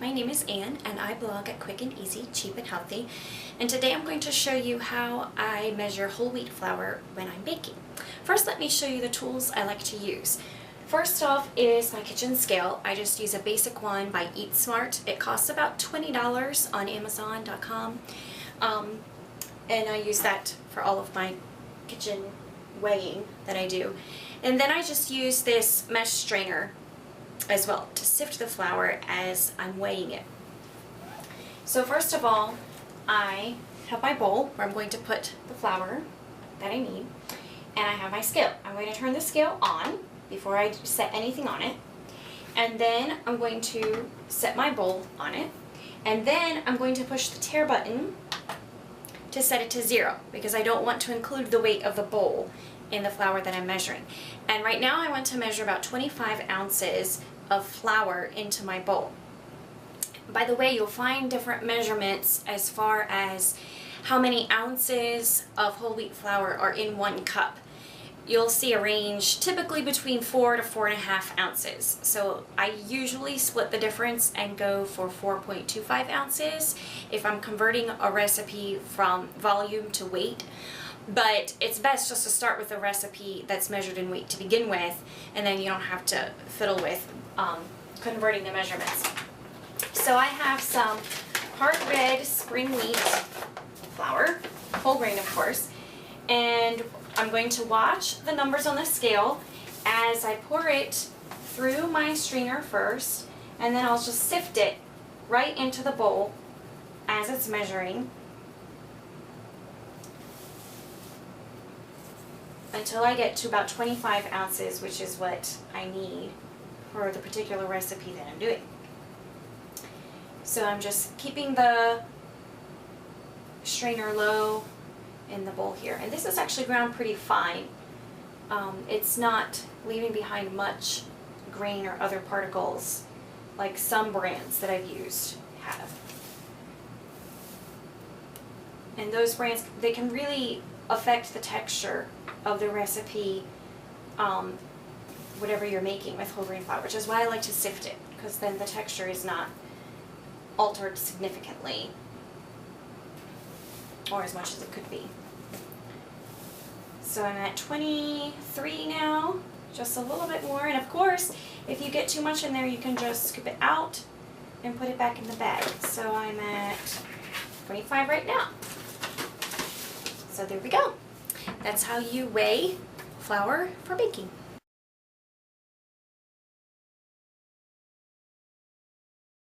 my name is Anne and I blog at Quick and Easy, Cheap and Healthy, and today I'm going to show you how I measure whole wheat flour when I'm baking. First, let me show you the tools I like to use. First off is my kitchen scale. I just use a basic one by Eat Smart. It costs about $20 on Amazon.com, and I use that for all of my kitchen weighing that I do. And then I just use this mesh strainer as well to sift the flour as I'm weighing it. So first of all, I have my bowl where I'm going to put the flour that I need, and I have my scale. I'm going to turn the scale on before I set anything on it, and then I'm going to set my bowl on it, and then I'm going to push the tare button to set it to 0 because I don't want to include the weight of the bowl in the flour that I'm measuring. And right now I want to measure about 25 ounces of flour into my bowl. By the way, you'll find different measurements as far as how many ounces of whole wheat flour are in 1 cup. You'll see a range typically between 4 to 4.5 ounces. So I usually split the difference and go for 4.25 ounces if I'm converting a recipe from volume to weight. But it's best just to start with a recipe that's measured in weight to begin with, and then you don't have to fiddle with converting the measurements. So I have some hard red spring wheat flour, whole grain of course, and I'm going to watch the numbers on the scale as I pour it through my strainer first, and then I'll just sift it right into the bowl as it's measuring until I get to about 25 ounces, which is what I need for the particular recipe that I'm doing. So I'm just keeping the strainer low in the bowl here. And this is actually ground pretty fine. It's not leaving behind much grain or other particles like some brands that I've used have. And those brands, they can really affect the texture of the recipe, whatever you're making with whole grain flour, which is why I like to sift it, because then the texture is not altered significantly, or as much as it could be. So I'm at 23 now, just a little bit more, and of course, if you get too much in there, you can just scoop it out and put it back in the bag. So I'm at 25 right now. So there we go. That's how you weigh flour for baking.